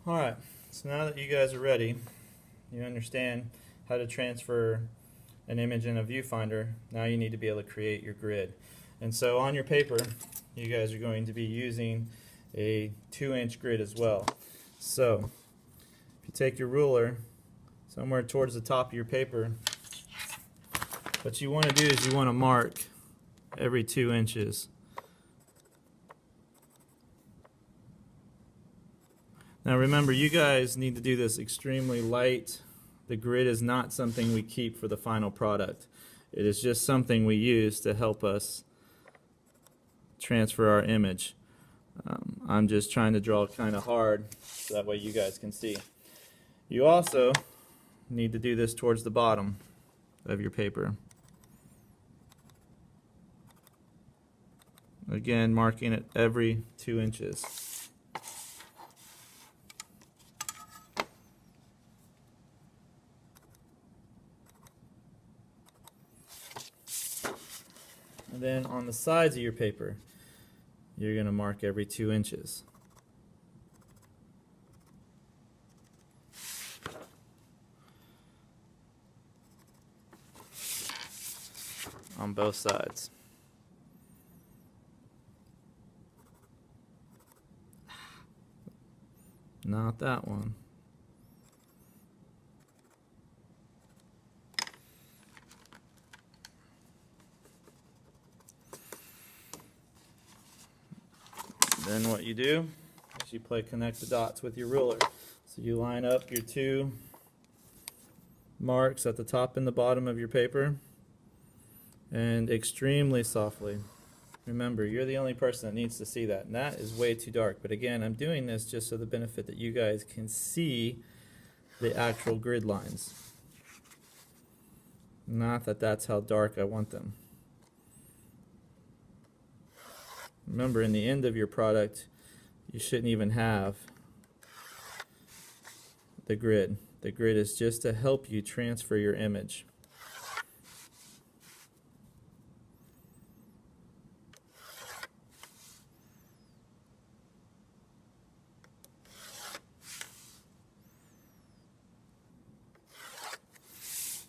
Alright, so now that you guys are ready, you understand how to transfer an image in a viewfinder, now you need to be able to create your grid. And so on your paper, you guys are going to be using a 2-inch grid as well. So, if you take your ruler somewhere towards the top of your paper, what you want to do is you want to mark every 2 inches. Now remember, you guys need to do this extremely light. The grid is not something we keep for the final product. It is just something we use to help us transfer our image. I'm just trying to draw kind of hard so that way you guys can see. You also need to do this towards the bottom of your paper. Again, marking it every 2 inches. And then on the sides of your paper, you're going to mark every 2 inches. On both sides. Not that one. Then what you do is you connect the dots with your ruler. So you line up your two marks at the top and the bottom of your paper, and extremely softly. Remember, you're the only person that needs to see that, and that is way too dark. But again, I'm doing this just for the benefit that you guys can see the actual grid lines. Not that that's how dark I want them. Remember, in the end of your product, you shouldn't even have the grid. The grid is just to help you transfer your image.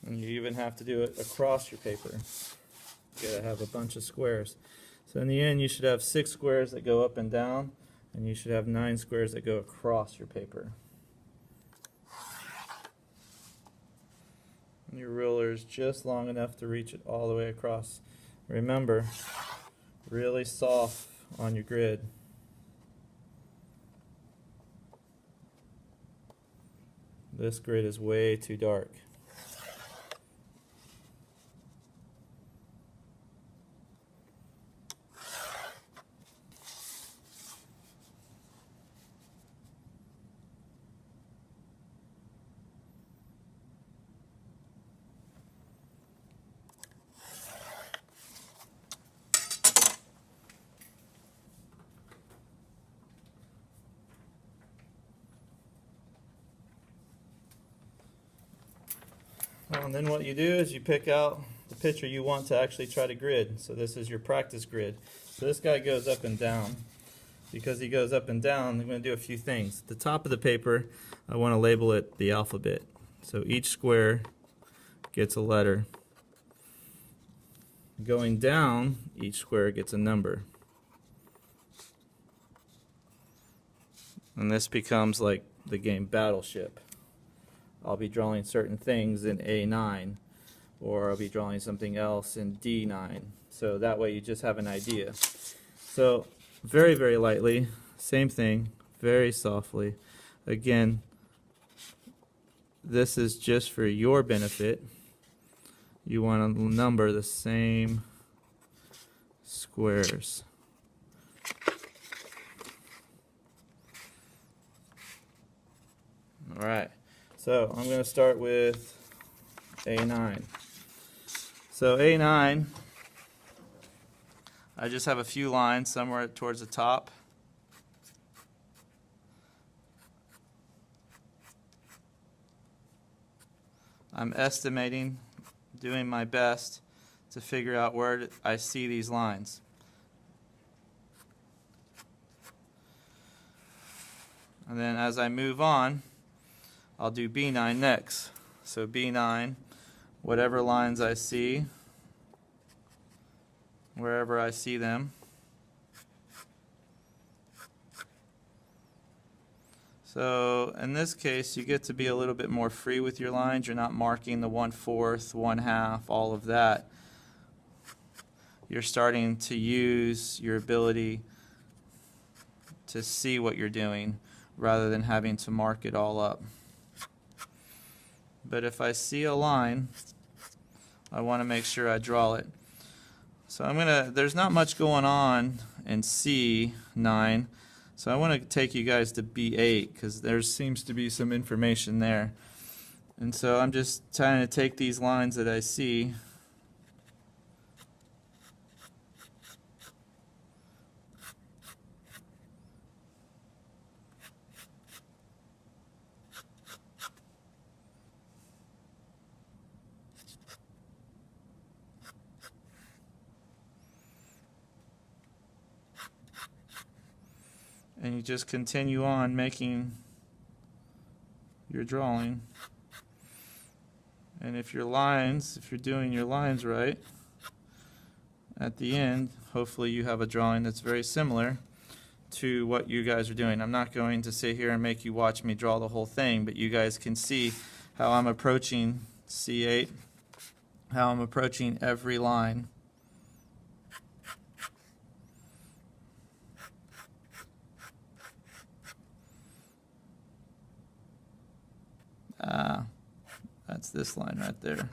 And you even have to do it across your paper. You gotta have a bunch of squares. So in the end, you should have 6 squares that go up and down, and you should have 9 squares that go across your paper. And your ruler is just long enough to reach it all the way across. Remember, really soft on your grid. This grid is way too dark. And then what you do is you pick out the picture you want to actually try to grid. So this is your practice grid. So this guy goes up and down. Because he goes up and down, I'm going to do a few things. At the top of the paper, I want to label it the alphabet. So each square gets a letter. Going down, each square gets a number. And this becomes like the game Battleship. I'll be drawing certain things in A9, or I'll be drawing something else in D9. So that way you just have an idea. So very, very lightly, same thing, very softly. Again, this is just for your benefit. You want to number the same squares. All right. So I'm going to start with A9. So A9, I just have a few lines somewhere towards the top. I'm estimating, doing my best to figure out where I see these lines. And then as I move on, I'll do B9 next. So B9, whatever lines I see, wherever I see them. So in this case, you get to be a little bit more free with your lines. You're not marking the 1/4, 1/2, all of that. You're starting to use your ability to see what you're doing rather than having to mark it all up. But if I see a line, I want to make sure I draw it. So there's not much going on in C9. So I want to take you guys to B8 because there seems to be some information there. And so I'm just trying to take these lines that I see and you just continue on making your drawing. And if you're doing your lines right, at the end, hopefully you have a drawing that's very similar to what you guys are doing. I'm not going to sit here and make you watch me draw the whole thing, but you guys can see how I'm approaching C8, how I'm approaching every line. That's this line right there.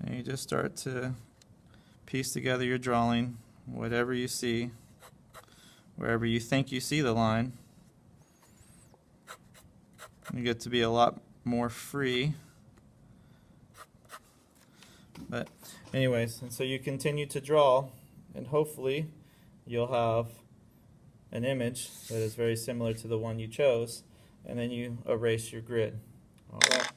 And you just start to piece together your drawing, whatever you see, wherever you think you see the line. You get to be a lot more free. But anyways, and so you continue to draw, and hopefully you'll have an image that is very similar to the one you chose, and then you erase your grid. All right.